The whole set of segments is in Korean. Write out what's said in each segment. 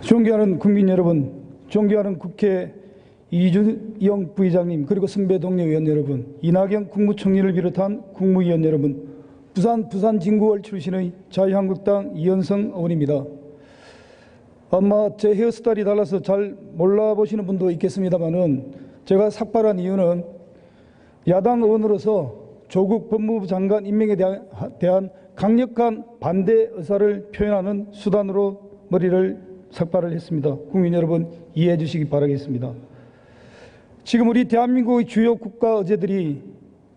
존경하는 국민 여러분, 존경하는 국회 이준영 부의장님, 그리고 선배 동료 의원 여러분, 이낙연 국무총리를 비롯한 국무위원 여러분, 부산 진구월 출신의 자유한국당 이현성 의원입니다. 아마 제 헤어스타일이 달라서 잘 몰라보시는 분도 있겠습니다만은 제가 삭발한 이유는 야당 의원으로서 조국 법무부 장관 임명에 대한 강력한 반대 의사를 표현하는 수단으로 머리를 삭발을 했습니다. 국민 여러분 이해해 주시기 바라겠습니다. 지금 우리 대한민국의 주요 국가 의제들이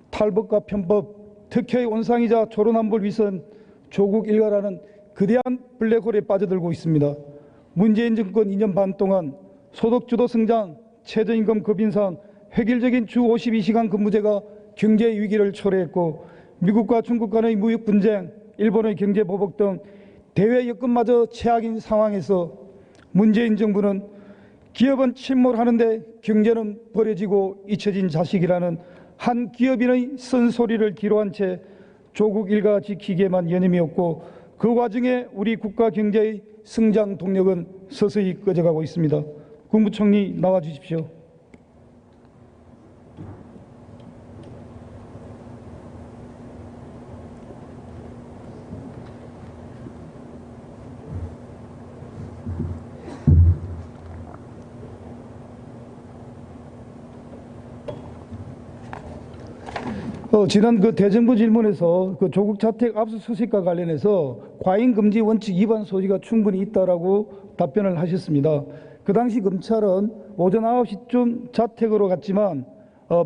탈법과 편법, 특혜의 온상이자 초론한볼 위선 조국 일가라는 거대한 블랙홀에 빠져들고 있습니다. 문재인 정권 2년 반 동안 소득주도 성장, 최저임금 급 인상, 획일적인 주 52시간 근무제가 경제 위기를 초래했고, 미국과 중국 간의 무역 분쟁, 일본의 경제 보복 등 대외 여건마저 최악인 상황에서 문재인 정부는 기업은 침몰하는데 경제는 버려지고 잊혀진 자식이라는 한 기업인의 쓴소리를 기로한 채 조국 일가 지키기에만 여념이었고, 그 와중에 우리 국가 경제의 성장 동력은 서서히 꺼져가고 있습니다. 국무총리 나와 주십시오. 지난 대정부 질문에서 조국 자택 압수수색과 관련해서 과잉 금지 원칙 위반 소지가 충분히 있다라고 답변을 하셨습니다. 그 당시 검찰은 오전 9시쯤 자택으로 갔지만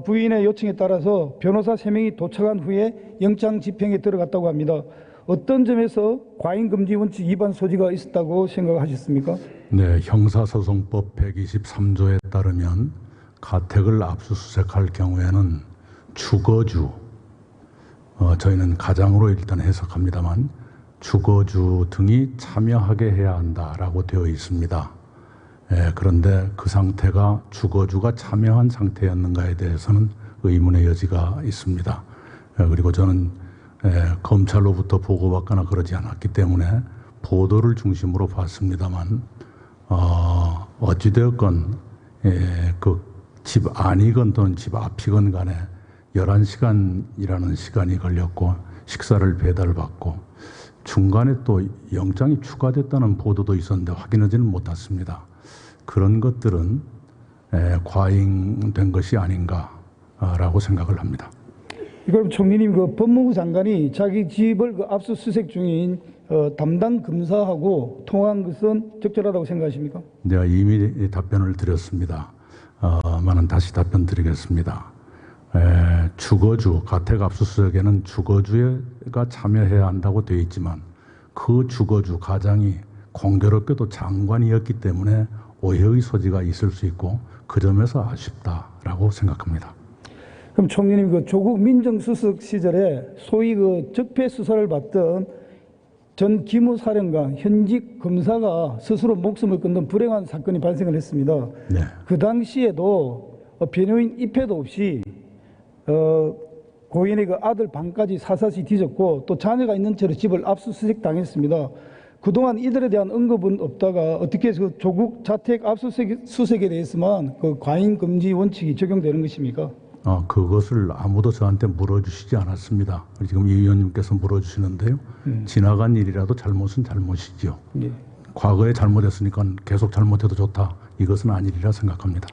부인의 요청에 따라서 변호사 3명이 도착한 후에 영장 집행에 들어갔다고 합니다. 어떤 점에서 과잉 금지 원칙 위반 소지가 있었다고 생각하셨습니까? 네, 형사소송법 123조에 따르면 가택을 압수수색할 경우에는 주거주, 저희는 가장으로 일단 해석합니다만 주거주 등이 참여하게 해야 한다라고 되어 있습니다. 그런데 그 상태가 주거주가 참여한 상태였는가에 대해서는 의문의 여지가 있습니다. 그리고 저는 검찰로부터 보고받거나 그러지 않았기 때문에 보도를 중심으로 봤습니다만 어찌되었건 그 집 안이건 또는 집 앞이건 간에 11시간이라는 시간이 걸렸고 식사를 배달받고 중간에 또 영장이 추가됐다는 보도도 있었는데 확인하지는 못했습니다. 그런 것들은 과잉된 것이 아닌가라고 생각을 합니다. 그럼 총리님, 법무부 장관이 자기 집을 압수수색 중인 담당 검사하고 통화한 것은 적절하다고 생각하십니까? 내가 이미 답변을 드렸습니다. 많은 다시 답변 드리겠습니다. 주거주, 가택 압수수색에는 주거주가 참여해야 한다고 되어 있지만 그 주거주, 가장이 공교롭게도 장관이었기 때문에 오해의 소지가 있을 수 있고 그 점에서 아쉽다라고 생각합니다. 그럼 총리님, 조국 민정수석 시절에 소위 적폐 수사를 받던 전 기무사령관, 현직 검사가 스스로 목숨을 끊는 불행한 사건이 발생을 했습니다. 네. 그 당시에도 변호인 입회도 없이 고인의 아들 방까지 사사시 뒤졌고 또 자녀가 있는 채로 집을 압수수색 당했습니다. 그동안 이들에 대한 언급은 없다가 어떻게 조국 자택 압수수색에 대해서만 과잉 금지 원칙이 적용되는 것입니까? 그것을 아무도 저한테 물어주시지 않았습니다. 지금 이 의원님께서 물어주시는데요. 지나간 일이라도 잘못은 잘못이죠. 예. 과거에 잘못했으니까 계속 잘못해도 좋다. 이것은 아니리라 생각합니다.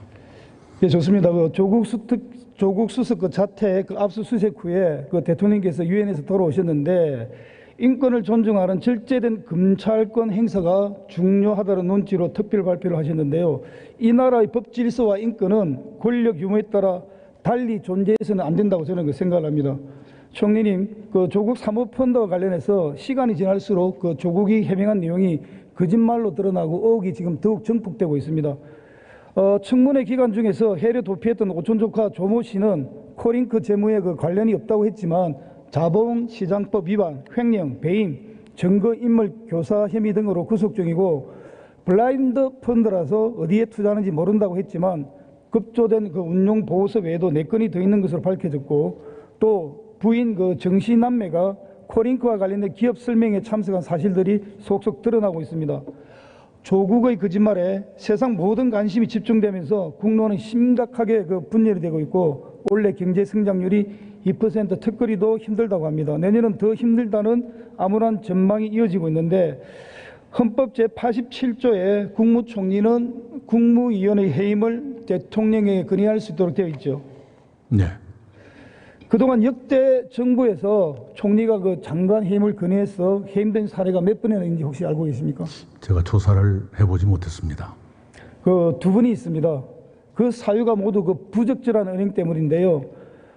예, 좋습니다. 조국 수석 자택 압수수색 후에 대통령께서 유엔에서 돌아오셨는데 인권을 존중하는 절제된 검찰권 행사가 중요하다는 논지로 특별 발표를 하셨는데요. 이 나라의 법 질서와 인권은 권력 유무에 따라 달리 존재해서는 안 된다고 저는 생각을 합니다. 총리님, 조국 사모펀드와 관련해서 시간이 지날수록 조국이 해명한 내용이 거짓말로 드러나고 의혹이 지금 더욱 증폭되고 있습니다. 청문회 기간 중에서 해외 도피했던 오촌 조카 조모 씨는 코링크 재무에 관련이 없다고 했지만 자본시장법 위반, 횡령, 배임, 증거인멸 교사 혐의 등으로 구속 중이고 블라인드 펀드라서 어디에 투자하는지 모른다고 했지만 급조된 운용 보고서 외에도 4건이 더 있는 것으로 밝혀졌고 또 부인 정씨 남매가 코링크와 관련된 기업 설명에 참석한 사실들이 속속 드러나고 있습니다. 조국의 거짓말에 세상 모든 관심이 집중되면서 국론은 심각하게 분열이 되고 있고 올해 경제 성장률이 2% 턱걸이도 힘들다고 합니다. 내년은 더 힘들다는 암울한 전망이 이어지고 있는데 헌법 제87조에 국무총리는 국무위원의 해임을 대통령에게 건의할 수 있도록 되어 있죠. 네. 그동안 역대 정부에서 총리가 장관 해임을 건의해서 해임된 사례가 몇 번이나 있는지 혹시 알고 계십니까? 제가 조사를 해보지 못했습니다. 두 분이 있습니다. 그 사유가 모두 부적절한 은행 때문인데요.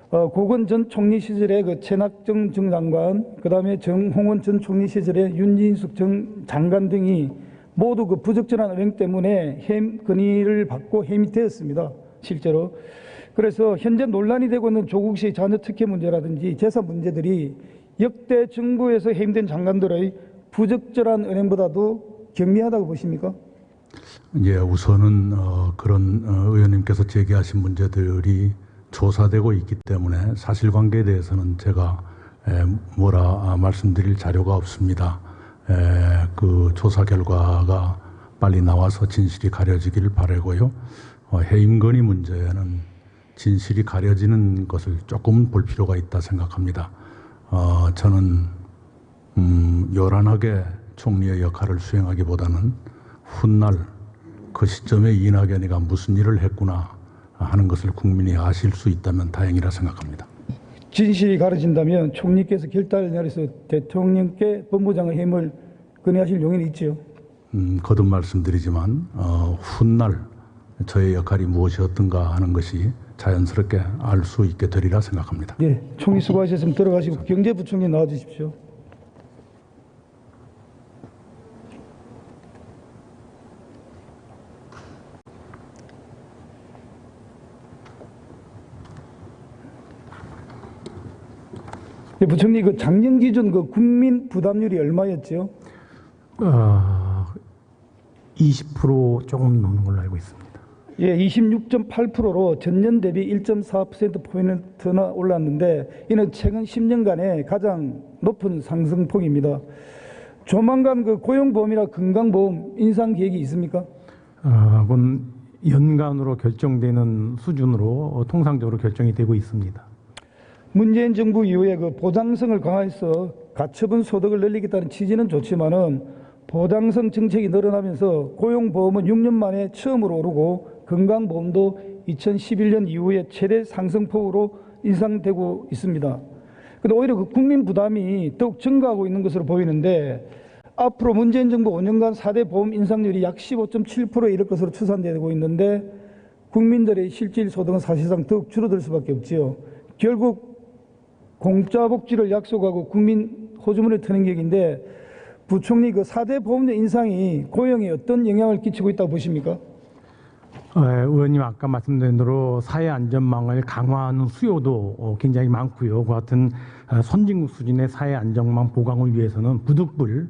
고건 전 총리 시절에 최낙정 전 장관, 그 다음에 정홍원 전 총리 시절에 윤진숙 전 장관 등이 모두 부적절한 은행 때문에 해임 건의를 받고 해임이 되었습니다. 실제로. 그래서 현재 논란이 되고 있는 조국 씨의 자녀 특혜 문제라든지 재산 문제들이 역대 정부에서 해임된 장관들의 부적절한 은행보다도 경미하다고 보십니까? 예, 우선은 그런 의원님께서 제기하신 문제들이 조사되고 있기 때문에 사실관계에 대해서는 제가 뭐라 말씀드릴 자료가 없습니다. 그 조사 결과가 빨리 나와서 진실이 가려지기를 바라고요. 해임 건의 문제는 진실이 가려지는 것을 조금 볼 필요가 있다 생각합니다. 저는 요란하게 총리의 역할을 수행하기보다는 훗날 그 시점에 이낙연이가 무슨 일을 했구나 하는 것을 국민이 아실 수 있다면 다행이라 생각합니다. 진실이 가려진다면 총리께서 결단을 내려서 대통령께 법무장의 해임을 건의하실 용의는 있지요. 거듭 말씀드리지만 훗날 저의 역할이 무엇이었던가 하는 것이 자연스럽게 알 수 있게 되리라 생각합니다. 네, 총리 수고하셨으면 들어가시고 경제부총리 나와주십시오. 네, 부총리 작년 기준 국민 부담률이 얼마였죠? 20% 조금 넘는 걸로 알고 있습니다. 예, 26.8%로 전년 대비 1.4%포인트나 올랐는데 이는 최근 10년간의 가장 높은 상승폭입니다. 조만간 고용보험이나 건강보험 인상 계획이 있습니까? 그건 연간으로 결정되는 수준으로 통상적으로 결정이 되고 있습니다. 문재인 정부 이후에 보장성을 강화해서 가처분 소득을 늘리겠다는 취지는 좋지만은 보장성 정책이 늘어나면서 고용보험은 6년 만에 처음으로 오르고 건강보험도 2011년 이후에 최대 상승폭으로 인상되고 있습니다. 그런데 오히려 국민 부담이 더욱 증가하고 있는 것으로 보이는데 앞으로 문재인 정부 5년간 4대 보험 인상률이 약 15.7%에 이를 것으로 추산되고 있는데 국민들의 실질 소득은 사실상 더욱 줄어들 수밖에 없지요. 결국 공짜 복지를 약속하고 국민 호주머니를 트는 격인데 부총리 4대 보험료 인상이 고용에 어떤 영향을 끼치고 있다고 보십니까? 의원님 아까 말씀드린 대로 사회 안전망을 강화하는 수요도 굉장히 많고요. 그 같은 선진국 수준의 사회 안전망 보강을 위해서는 부득불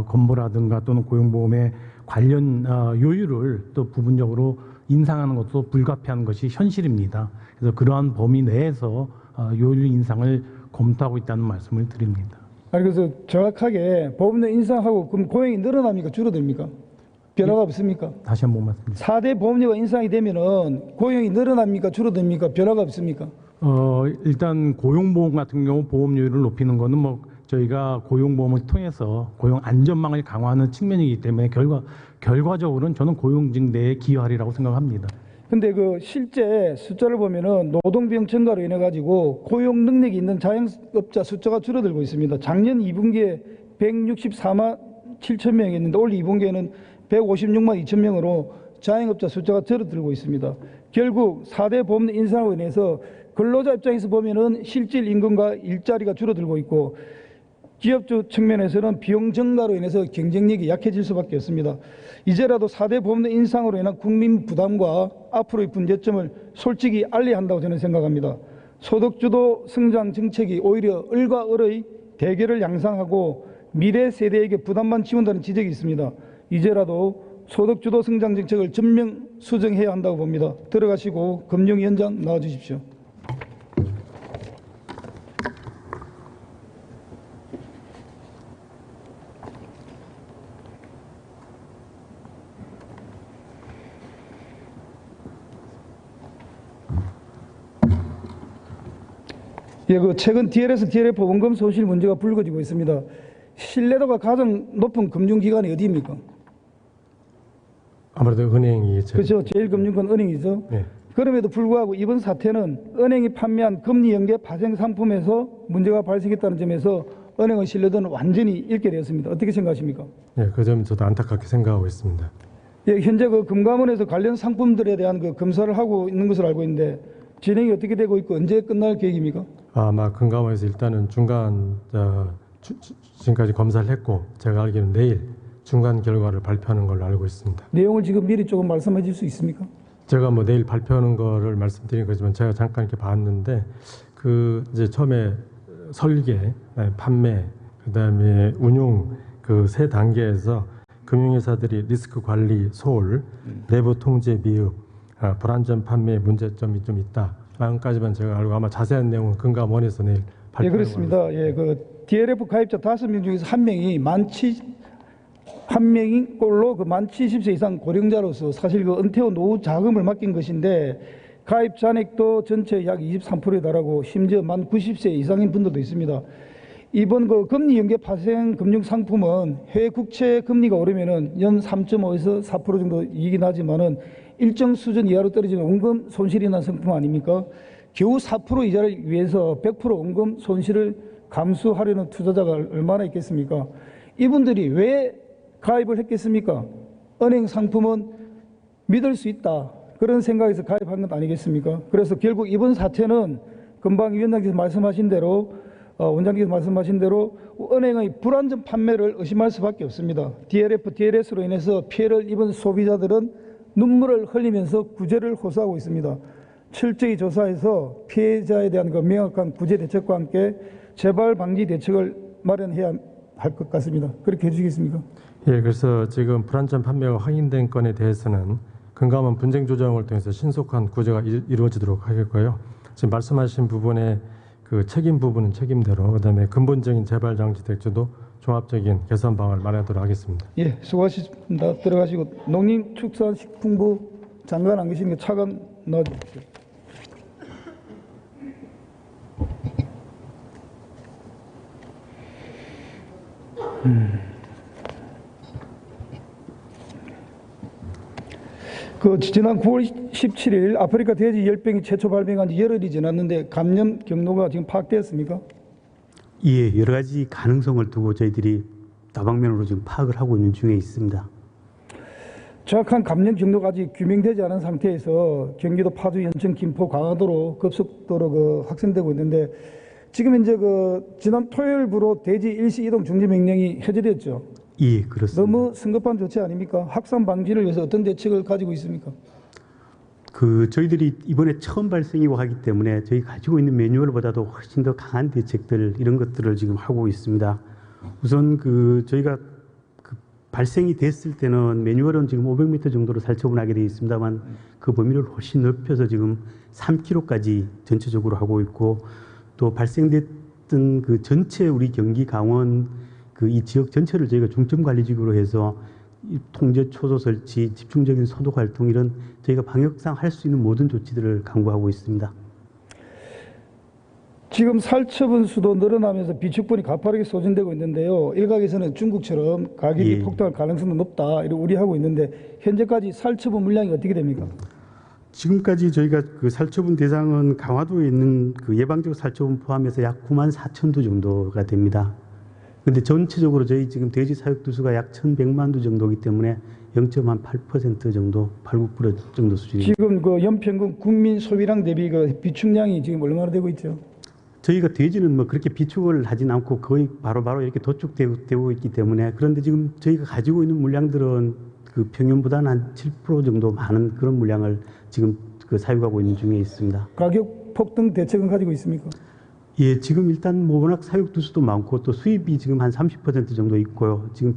건보라든가 또는 고용보험의 관련 요율을 또 부분적으로 인상하는 것도 불가피한 것이 현실입니다. 그래서 그러한 범위 내에서 요율 인상을 검토하고 있다는 말씀을 드립니다. 아니 그래서 정확하게 보험료 인상하고 그럼 고용이 늘어납니까 줄어듭니까? 변화가 없습니까? 다시 한번 말씀드립니다. 4대 보험료가 인상이 되면은 고용이 늘어납니까 줄어듭니까? 변화가 없습니까? 일단 고용보험 같은 경우 보험료율을 높이는 거는 저희가 고용보험을 통해서 고용 안전망을 강화하는 측면이기 때문에 결과적으로는 저는 고용 증대에 기여하리라고 생각합니다. 근데 실제 숫자를 보면은 노동비용 증가로 인해 가지고 고용 능력이 있는 자영업자 숫자가 줄어들고 있습니다. 작년 2분기에 164만 7천 명이었는데 올 2분기에는 156만 2천 명으로 자영업자 숫자가 줄어들고 있습니다. 결국 4대 보험료 인상으로 인해서 근로자 입장에서 보면은 실질 임금과 일자리가 줄어들고 있고 기업주 측면에서는 비용 증가로 인해서 경쟁력이 약해질 수밖에 없습니다. 이제라도 4대 보험료 인상으로 인한 국민 부담과 앞으로의 문제점을 솔직히 알려야 한다고 저는 생각합니다. 소득주도 성장 정책이 오히려 을과 을의 대결을 양상하고 미래 세대에게 부담만 지운다는 지적이 있습니다. 이제라도 소득주도 성장 정책을 전면 수정해야 한다고 봅니다. 들어가시고 금융위원장 나와주십시오. 예, 그 최근 DLS, DLF 원금 손실 문제가 불거지고 있습니다. 신뢰도가 가장 높은 금융기관이 어디입니까? 아무래도 은행이 그렇죠. 제1금융권 은행이죠. 네. 그럼에도 불구하고 이번 사태는 은행이 판매한 금리 연계 파생 상품에서 문제가 발생했다는 점에서 은행의 신뢰도는 완전히 잃게 되었습니다. 어떻게 생각하십니까? 네, 그 점 저도 안타깝게 생각하고 있습니다. 예, 현재 그 금감원에서 관련 상품들에 대한 그 검사를 하고 있는 것으로 알고 있는데 진행이 어떻게 되고 있고 언제 끝날 계획입니까? 아마 금감원에서 일단은 지금까지 검사를 했고 제가 알기로는 내일 중간 결과를 발표하는 걸로 알고 있습니다. 내용을 지금 미리 조금 말씀해 줄 수 있습니까? 제가 뭐 내일 발표하는 거를 말씀드린 거지만 제가 잠깐 이렇게 봤는데 그 이제 처음에 설계, 판매, 그다음에 운용 그 세 단계에서 금융회사들이 리스크 관리 소홀, 내부 통제 미흡, 불안전 판매 문제점이 좀 있다. 라는까지만 제가 알고 아마 자세한 내용은 금감원에서 내일 예, 발표하는 그렇습니다. 예, 그 DLF 가입자 5명 중에서 한 명인 꼴로 그 만 70세 이상 고령자로서 사실 그 은퇴 후 노후 자금을 맡긴 것인데 가입 잔액도 전체 약 23%에 달하고 심지어 만 90세 이상인 분들도 있습니다. 이번 그 금리 연계 파생 금융 상품은 해외 국채 금리가 오르면은 연 3.5에서 4% 정도 이익이 나지만은 일정 수준 이하로 떨어지면 원금 손실이 난 상품 아닙니까? 겨우 4% 이자를 위해서 100% 원금 손실을 감수하려는 투자자가 얼마나 있겠습니까? 이분들이 왜 가입을 했겠습니까? 은행 상품은 믿을 수 있다. 그런 생각에서 가입한 것 아니겠습니까? 그래서 결국 이번 사태는 금방 위원장께서 말씀하신 대로 원장님께서 말씀하신 대로 은행의 불안전 판매를 의심할 수밖에 없습니다. DLF, DLS로 인해서 피해를 입은 소비자들은 눈물을 흘리면서 구제를 호소하고 있습니다. 철저히 조사해서 피해자에 대한 그 명확한 구제 대책과 함께 재발 방지 대책을 마련해야 할 것 같습니다. 그렇게 해주시겠습니까? 예, 그래서 지금 불안전 판매가 확인된 건에 대해서는 금감원 분쟁 조정을 통해서 신속한 구제가 이루어지도록 하겠고요. 지금 말씀하신 부분의 그 책임 부분은 책임대로, 그다음에 근본적인 재발 장치 대책도 종합적인 개선 방안을 마련하도록 하겠습니다. 예, 수고하셨습니다. 들어가시고 농림축산식품부 장관 안 계시니까 차관 넣어주십시오. 그 지난 9월 17일 아프리카 돼지 열병이 최초 발병한 지 열흘이 지났는데 감염 경로가 지금 파악되었습니까? 예, 여러 가지 가능성을 두고 저희들이 다방면으로 지금 파악을 하고 있는 중에 있습니다. 정확한 감염 경로가 아직 규명되지 않은 상태에서 경기도 파주, 연천, 김포, 강화도로 급속도로 그 확산되고 있는데 지금 현재 그 지난 토요일부로 돼지 일시 이동 중지 명령이 해제되었죠. 예, 그렇습니다. 너무 성급한 조치 아닙니까? 확산 방지를 위해서 어떤 대책을 가지고 있습니까? 저희들이 이번에 처음 발생이고 하기 때문에 저희 가지고 있는 매뉴얼보다도 훨씬 더 강한 대책들 이런 것들을 지금 하고 있습니다. 우선 저희가 발생이 됐을 때는 매뉴얼은 지금 500m 정도로 살처분하게 되어 있습니다만 그 범위를 훨씬 넓혀서 지금 3km까지 전체적으로 하고 있고 또 발생됐던 그 전체 우리 경기 강원 이 지역 전체를 저희가 중점 관리지구로 해서 통제 초소 설치, 집중적인 소독 활동 이런 저희가 방역상 할 수 있는 모든 조치들을 강구하고 있습니다. 지금 살처분 수도 늘어나면서 비축분이 가파르게 소진되고 있는데요. 일각에서는 중국처럼 가격이 예. 폭등할 가능성도 높다 이렇게 우려하고 있는데 현재까지 살처분 물량이 어떻게 됩니까? 지금까지 저희가 그 살처분 대상은 강화도에 있는 그 예방적 살처분 포함해서 약 9만 4천 두 정도가 됩니다. 근데 전체적으로 저희 지금 돼지 사육 두수가 약 1,100만 두 정도이기 때문에 0.8% 정도, 8, 9% 정도 수준입니다. 지금 그 연평균 국민 소비량 대비 그 비축량이 지금 얼마나 되고 있죠? 저희가 돼지는 뭐 그렇게 비축을 하진 않고 거의 바로바로 이렇게 도축되고 있기 때문에 그런데 지금 저희가 가지고 있는 물량들은 그 평균보다는 한 7% 정도 많은 그런 물량을 지금 사육하고 있는 중에 있습니다. 가격 폭등 대책은 가지고 있습니까? 예, 지금 일단 뭐 워낙 사육 두수도 많고 또 수입이 지금 한 30% 정도 있고요. 지금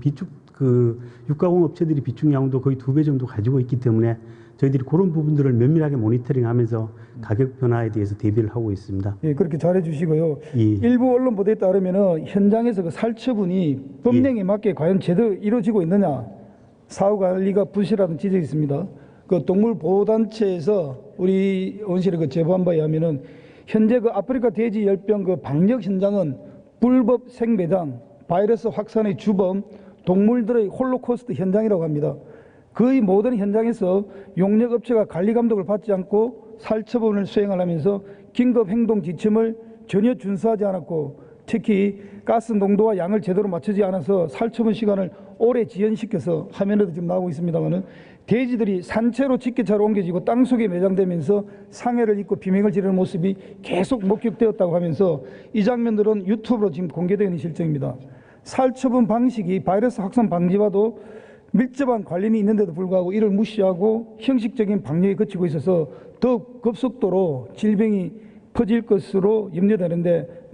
육가공 업체들이 비축량도 거의 2배 정도 가지고 있기 때문에 저희들이 그런 부분들을 면밀하게 모니터링하면서 가격 변화에 대해서 대비를 하고 있습니다. 예, 그렇게 잘해 주시고요. 예. 일부 언론 보도에 따르면은 현장에서 그 살처분이 법령에 맞게 과연 제대로 이루어지고 있느냐 사후 관리가 부실하다는 지적이 있습니다. 그 동물 보호 단체에서 우리 원실에 그 제보한 바에 하면은 현재 그 아프리카 돼지 열병 그 방역 현장은 불법 생매장, 바이러스 확산의 주범, 동물들의 홀로코스트 현장이라고 합니다. 거의 모든 현장에서 용역 업체가 관리 감독을 받지 않고 살처분을 수행하면서 긴급 행동 지침을 전혀 준수하지 않았고, 특히 가스 농도와 양을 제대로 맞추지 않아서 살처분 시간을 오래 지연시켜서, 화면에도 지금 나오고 있습니다만은 돼지들이 산채로 집게차로 옮겨지고 땅속에 매장되면서 상해를 입고 비명을 지르는 모습이 계속 목격되었다고 하면서 이 장면들은 유튜브로 지금 공개되어 있는 실정입니다. 살처분 방식이 바이러스 확산 방지와도 밀접한 관련이 있는데도 불구하고 이를 무시하고 형식적인 방역에 그치고 있어서 더욱 급속도로 질병이 퍼질 것으로 염려되는데,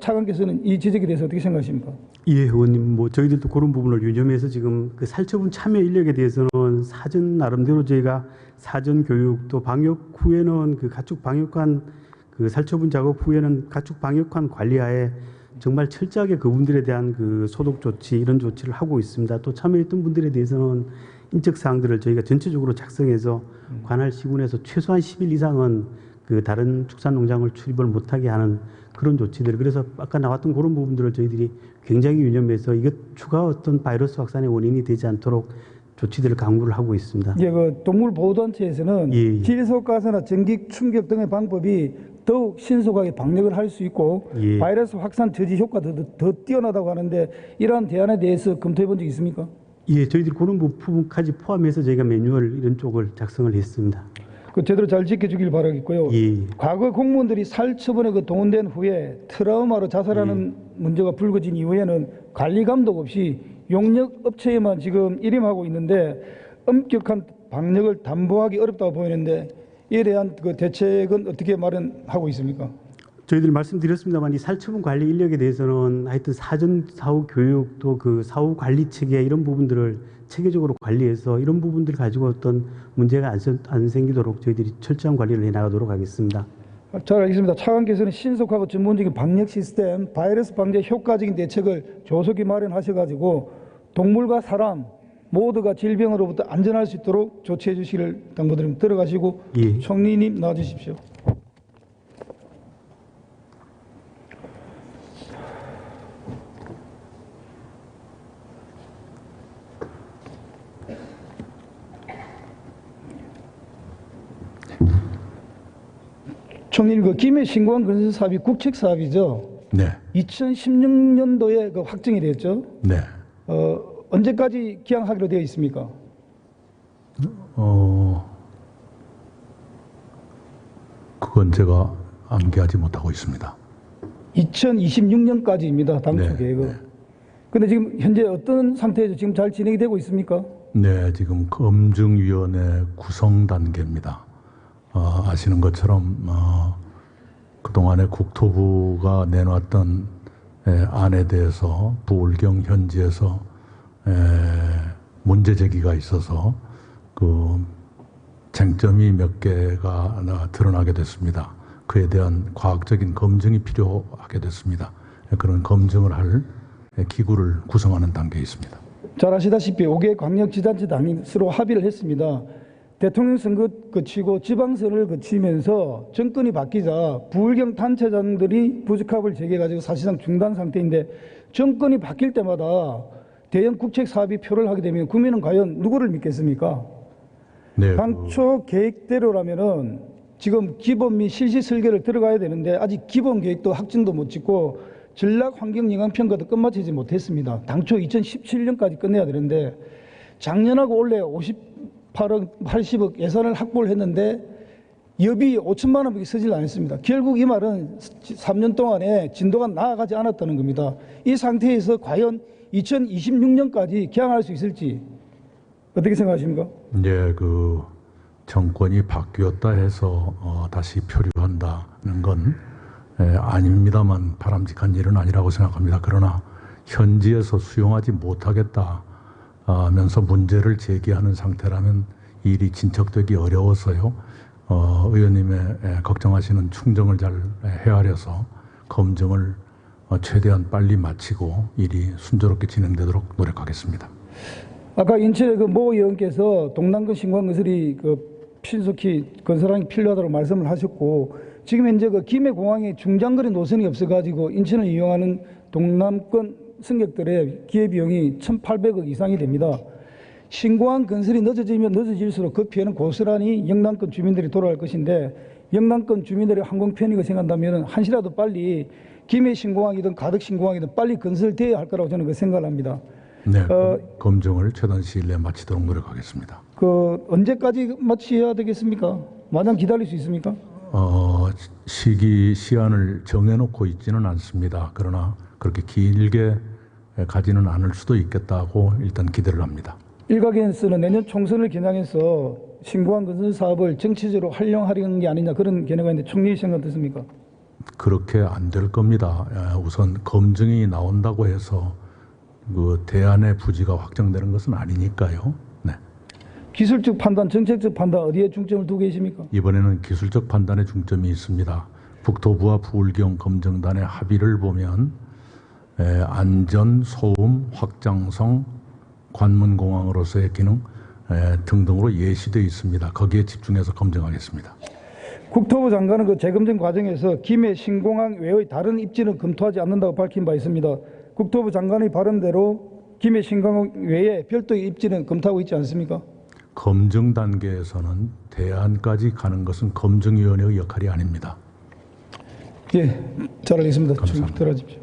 차관께서는 이 지적에 대해서 어떻게 생각하십니까? 예, 의원님, 뭐 저희들도 그런 부분을 유념해서 지금 그 살처분 참여 인력에 대해서는 사전 나름대로 저희가 사전 교육, 또 방역 후에는 그 가축 방역관, 그 살처분 작업 후에는 가축 방역관 관리하에 정말 철저하게 그분들에 대한 그 소독 조치, 이런 조치를 하고 있습니다. 또 참여했던 분들에 대해서는 인적 사항들을 저희가 전체적으로 작성해서 관할 시군에서 최소한 10일 이상은 그 다른 축산농장을 출입을 못하게 하는 그런 조치들, 그래서 아까 나왔던 그런 부분들을 저희들이 굉장히 유념해서 이것 추가 어떤 바이러스 확산의 원인이 되지 않도록 조치들을 강구를 하고 있습니다. 예, 그 동물보호단체에서는 예. 질소가스나 전기 충격 등의 방법이 더욱 신속하게 방역을 할 수 있고 예. 바이러스 확산 저지 효과도 더 뛰어나다고 하는데, 이러한 대안에 대해서 검토해 본 적 있습니까? 예, 저희들이 그런 부분까지 포함해서 저희가 매뉴얼 이런 쪽을 작성을 했습니다. 그 제대로 잘 지켜주길 바라겠고요. 예. 과거 공무원들이 살처분에 그 동원된 후에 트라우마로 자살하는 문제가 불거진 이후에는 관리 감독 없이 용역 업체에만 지금 일임하고 있는데, 엄격한 방역을 담보하기 어렵다고 보이는데, 이에 대한 그 대책은 어떻게 마련하고 있습니까? 저희들 말씀드렸습니다만 이 살처분 관리 인력에 대해서는 하여튼 사전 사후 교육, 또 그 사후 관리 체계, 이런 부분들을 체계적으로 관리해서 이런 부분들 가지고 어떤 문제가 안 생기도록 저희들이 철저한 관리를 해 나가도록 하겠습니다. 잘 알겠습니다. 차관께서는 신속하고 전문적인 방역 시스템, 바이러스 방제 효과적인 대책을 조속히 마련하셔가지고 동물과 사람 모두가 질병으로부터 안전할 수 있도록 조치해 주시기를 당부드립니다. 들어가시고 예. 총리님 나와주십시오. 총리님, 그 김해 신공항 건설 사업이 국책 사업이죠. 네, 2016년도에 그 확정이 됐죠. 네. 언제까지 기항하기로 되어 있습니까? 그건 제가 암기하지 못하고 있습니다. 2026년까지입니다. 당초 네, 계획은. 네. 근데 지금 현재 어떤 상태에서 지금 잘 진행이 되고 있습니까? 네, 지금 검증위원회 구성 단계입니다. 아시는 것처럼 그동안에 국토부가 내놨던 안에 대해서 부울경 현지에서 문제 제기가 있어서 그 쟁점이 몇 개가 드러나게 됐습니다. 그에 대한 과학적인 검증이 필요하게 됐습니다. 그런 검증을 할 기구를 구성하는 단계에 있습니다. 잘 아시다시피 5개 광역지자체 당이 서로 합의를 했습니다. 대통령 선거 거치고 지방선거를 거치면서 정권이 바뀌자 부울경 단체장들이 부적합을 제기해가지고 사실상 중단 상태인데, 정권이 바뀔 때마다 대형 국책 사업이 표를 하게 되면 국민은 과연 누구를 믿겠습니까? 네, 당초 계획대로라면은 지금 기본 및 실시 설계를 들어가야 되는데, 아직 기본 계획도 확정도 못 짓고 전략 환경 영향 평가도 끝마치지 못했습니다. 당초 2017년까지 끝내야 되는데 작년하고 올해 58억, 80억 예산을 확보를 했는데 여비 5천만 원밖에 쓰질 않았습니다. 결국 이 말은 3년 동안에 진도가 나아가지 않았다는 겁니다. 이 상태에서 과연 2026년까지 기항할 수 있을지 어떻게 생각하십니까? 이제 그 정권이 바뀌었다 해서 다시 표류한다는 건 아닙니다만 바람직한 일은 아니라고 생각합니다. 그러나 현지에서 수용하지 못하겠다 하면서 문제를 제기하는 상태라면 일이 진척되기 어려워서요. 의원님의 걱정하시는 충정을 잘 헤아려서 검증을 최대한 빨리 마치고 일이 순조롭게 진행되도록 노력하겠습니다. 아까 인천의 그 모 의원께서 동남권 신공항 건설이 그 신속히 건설하는 게 필요하다고 말씀을 하셨고, 지금 현재 그 김해 공항에 중장거리 노선이 없어가지고 인천을 이용하는 동남권 승객들의 기회비용이 1,800억 이상이 됩니다. 신공항 건설이 늦어지면 늦어질수록 그 피해는 고스란히 영남권 주민들이 돌아갈 것인데, 영남권 주민들의 항공 편익을 생각한다면 한시라도 빨리 김해 신공항이든 가덕 신공항이든 빨리 건설돼야 할 거라고 저는 그 생각을 합니다. 네, 검증을 최단 시일 내에 마치도록 노력하겠습니다. 그 언제까지 마쳐야 되겠습니까? 마냥 기다릴 수 있습니까? 시한을 정해놓고 있지는 않습니다. 그러나 그렇게 길게 가지는 않을 수도 있겠다고 일단 기대를 합니다. 일각에서는 내년 총선을 겨냥해서 신공항 건설 사업을 정치적으로 활용하려는 게 아니냐, 그런 견해가 있는데 총리 생각 어떻습니까? 그렇게 안 될 겁니다. 우선 검증이 나온다고 해서 그 대안의 부지가 확정되는 것은 아니니까요. 네. 기술적 판단, 정책적 판단 어디에 중점을 두고 계십니까? 이번에는 기술적 판단에 중점이 있습니다. 국토부와 부울경 검증단의 합의를 보면 안전, 소음, 확장성, 관문공항으로서의 기능 등등으로 예시되어 있습니다. 거기에 집중해서 검증하겠습니다. 국토부 장관은 그 재검증 과정에서 김해 신공항 외의 다른 입지는 검토하지 않는다고 밝힌 바 있습니다. 국토부 장관의 발언대로 김해 신공항 외에 별도의 입지는 검토하고 있지 않습니까? 검증 단계에서는 대안까지 가는 것은 검증위원회의 역할이 아닙니다. 예, 잘 알겠습니다. 감사합니다. 들어가십시오.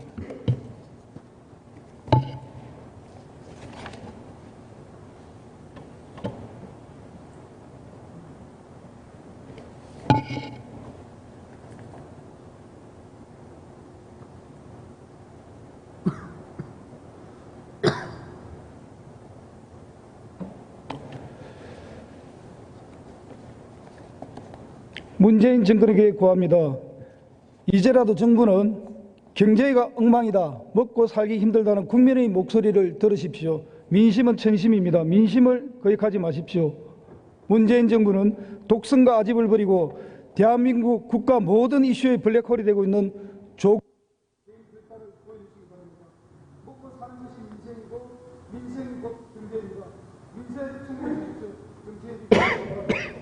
문재인 정권에게 구합니다. 이제라도 정부는 경제가 엉망이다, 먹고 살기 힘들다는 국민의 목소리를 들으십시오. 민심은 천심입니다. 민심을 거역하지 마십시오. 문재인 정부는 독선과 아집을 버리고 대한민국 국가 모든 이슈의 블랙홀이 되고 있는 조 먹고 사는 것이 민생이고 민생이 곧 경제입니다. 민생 충분히 정치해 주시기 바랍니다.